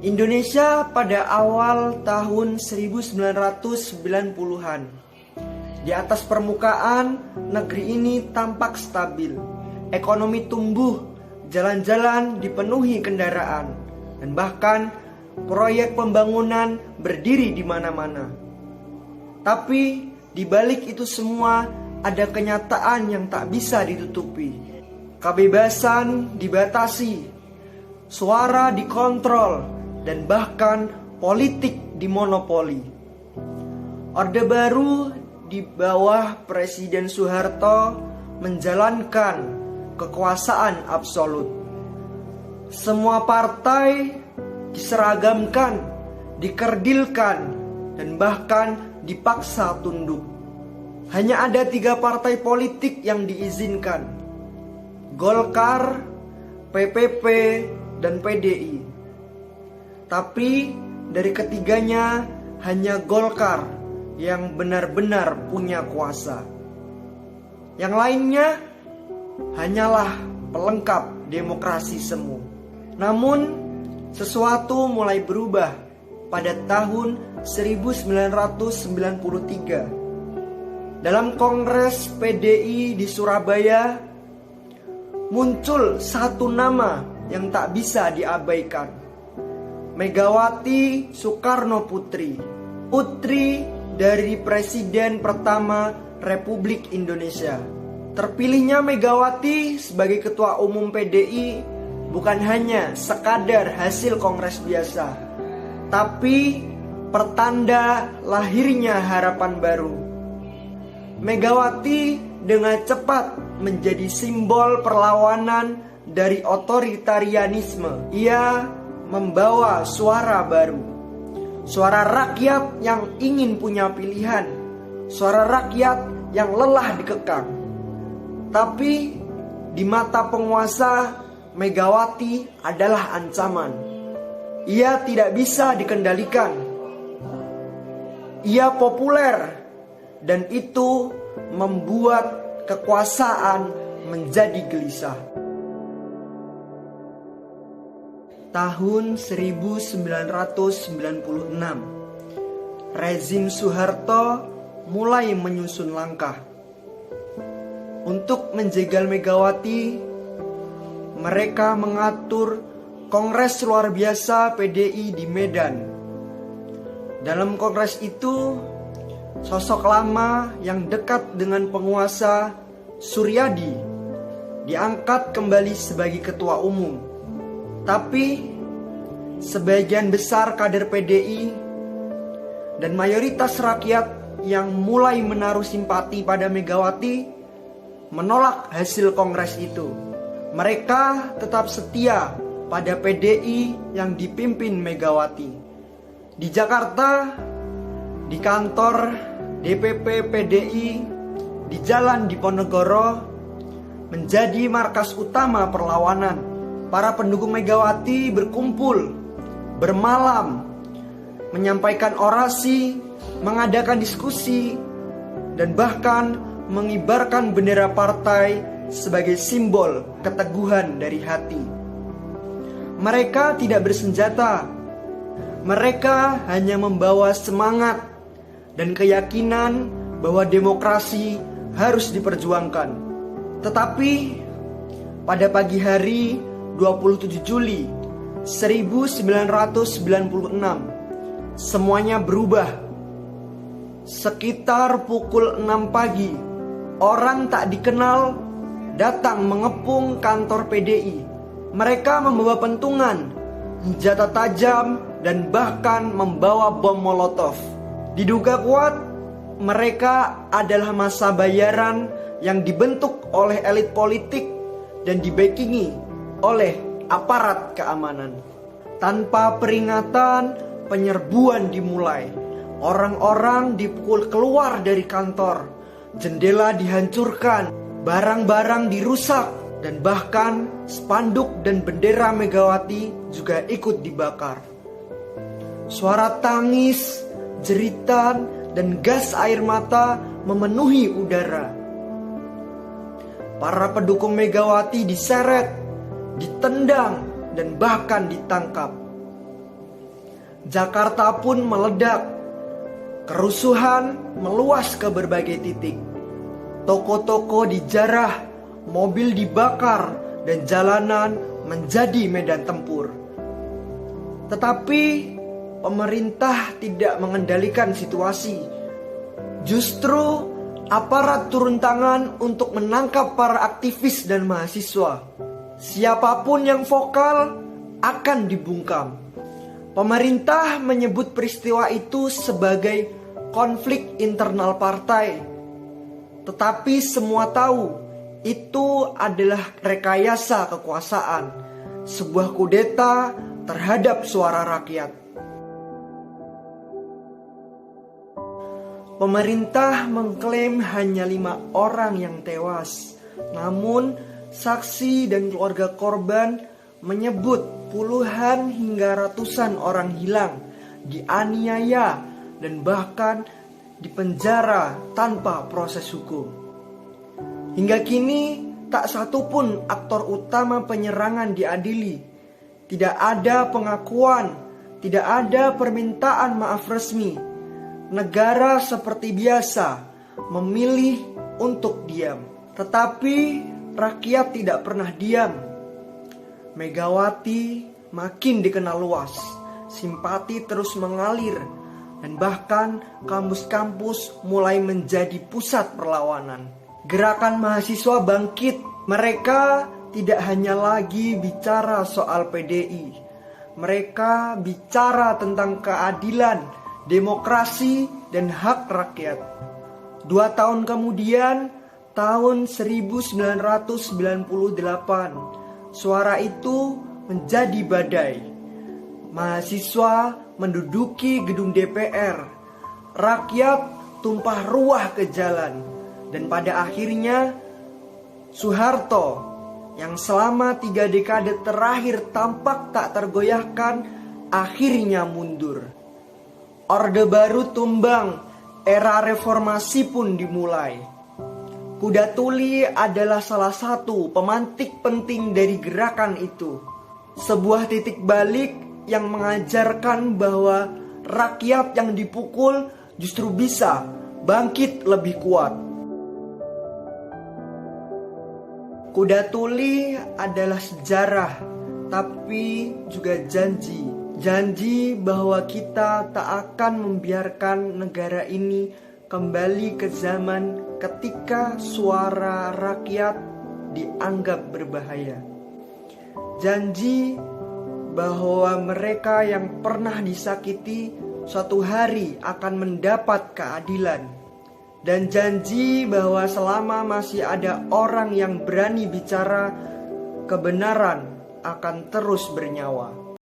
Indonesia pada awal tahun 1990-an. Di atas permukaan, negeri ini tampak stabil. Ekonomi tumbuh, jalan-jalan dipenuhi kendaraan, dan bahkan proyek pembangunan berdiri di mana-mana. Tapi di balik itu semua ada kenyataan yang tak bisa ditutupi. Kebebasan dibatasi, suara dikontrol, dan bahkan politik dimonopoli. Orde Baru di bawah Presiden Soeharto menjalankan kekuasaan absolut. Semua partai diseragamkan, dikerdilkan, dan bahkan dipaksa tunduk. Hanya ada 3 partai politik yang diizinkan: Golkar, PPP, dan PDI. Tapi dari ketiganya hanya Golkar yang benar-benar punya kuasa. Yang lainnya hanyalah pelengkap demokrasi semu. Namun sesuatu mulai berubah pada tahun 1993. Dalam Kongres PDI di Surabaya muncul satu nama yang tak bisa diabaikan: Megawati Soekarno Putri, putri dari Presiden pertama Republik Indonesia. Terpilihnya Megawati sebagai Ketua Umum PDI bukan hanya sekadar hasil kongres biasa, tapi pertanda lahirnya harapan baru. Megawati dengan cepat menjadi simbol perlawanan dari otoritarianisme. Ia membawa suara baru, suara rakyat yang ingin punya pilihan, suara rakyat yang lelah dikekang. Tapi di mata penguasa, Megawati adalah ancaman. Ia tidak bisa dikendalikan. Ia populer, dan itu membuat kekuasaan menjadi gelisah. Tahun 1996, rezim Soeharto mulai menyusun langkah. Untuk menjegal Megawati, mereka mengatur Kongres Luar Biasa PDI di Medan. Dalam kongres itu, sosok lama yang dekat dengan penguasa, Suryadi, diangkat kembali sebagai ketua umum. Tapi sebagian besar kader PDI dan mayoritas rakyat yang mulai menaruh simpati pada Megawati menolak hasil kongres itu. Mereka tetap setia pada PDI yang dipimpin Megawati. Di Jakarta, di kantor DPP PDI di Jalan Diponegoro menjadi markas utama perlawanan. Para pendukung Megawati berkumpul, bermalam, menyampaikan orasi, mengadakan diskusi, dan bahkan mengibarkan bendera partai sebagai simbol keteguhan dari hati. Mereka tidak bersenjata. Mereka hanya membawa semangat dan keyakinan bahwa demokrasi harus diperjuangkan. Tetapi pada pagi hari 27 Juli 1996, semuanya berubah. Sekitar pukul 6 pagi, orang tak dikenal datang mengepung kantor PDI. Mereka membawa pentungan, senjata tajam, dan bahkan membawa bom molotov. Diduga kuat, mereka adalah massa bayaran yang dibentuk oleh elit politik dan dibackingi oleh aparat keamanan. Tanpa peringatan, penyerbuan dimulai. Orang-orang dipukul keluar dari kantor, jendela dihancurkan, barang-barang dirusak, dan bahkan spanduk dan bendera Megawati juga ikut dibakar. Suara tangis, jeritan, dan gas air mata memenuhi udara. Para pendukung Megawati diseret, ditendang, dan bahkan ditangkap. Jakarta pun meledak. Kerusuhan meluas ke berbagai titik. Toko-toko dijarah, mobil dibakar, dan jalanan menjadi medan tempur. Tetapi pemerintah tidak mengendalikan situasi. Justru aparat turun tangan untuk menangkap para aktivis dan mahasiswa. Siapapun yang vokal akan dibungkam. Pemerintah menyebut peristiwa itu sebagai konflik internal partai. Tetapi semua tahu itu adalah rekayasa kekuasaan, sebuah kudeta terhadap suara rakyat. Pemerintah mengklaim hanya 5 orang yang tewas. Namun saksi dan keluarga korban menyebut puluhan hingga ratusan orang hilang, dianiaya, dan bahkan dipenjara tanpa proses hukum. Hingga kini tak satu pun aktor utama penyerangan diadili. Tidak ada pengakuan, tidak ada permintaan maaf resmi. Negara seperti biasa memilih untuk diam. Tetapi rakyat tidak pernah diam. Megawati makin dikenal luas, simpati terus mengalir, dan bahkan kampus-kampus mulai menjadi pusat perlawanan. Gerakan mahasiswa bangkit. Mereka tidak hanya lagi bicara soal PDI. Mereka bicara tentang keadilan, demokrasi, dan hak rakyat. 2 tahun kemudian, tahun 1998, suara itu menjadi badai. Mahasiswa menduduki gedung DPR. Rakyat tumpah ruah ke jalan. Dan pada akhirnya Soeharto yang selama 3 dekade terakhir tampak tak tergoyahkan akhirnya mundur. Orde Baru tumbang, era reformasi pun dimulai. Kuda Tuli adalah salah satu pemantik penting dari gerakan itu. Sebuah titik balik yang mengajarkan bahwa rakyat yang dipukul justru bisa bangkit lebih kuat. Kuda Tuli adalah sejarah, tapi juga janji. Janji bahwa kita tak akan membiarkan negara ini kembali ke zaman ketika suara rakyat dianggap berbahaya. Janji bahwa mereka yang pernah disakiti suatu hari akan mendapat keadilan. Dan janji bahwa selama masih ada orang yang berani bicara, kebenaran akan terus bernyawa.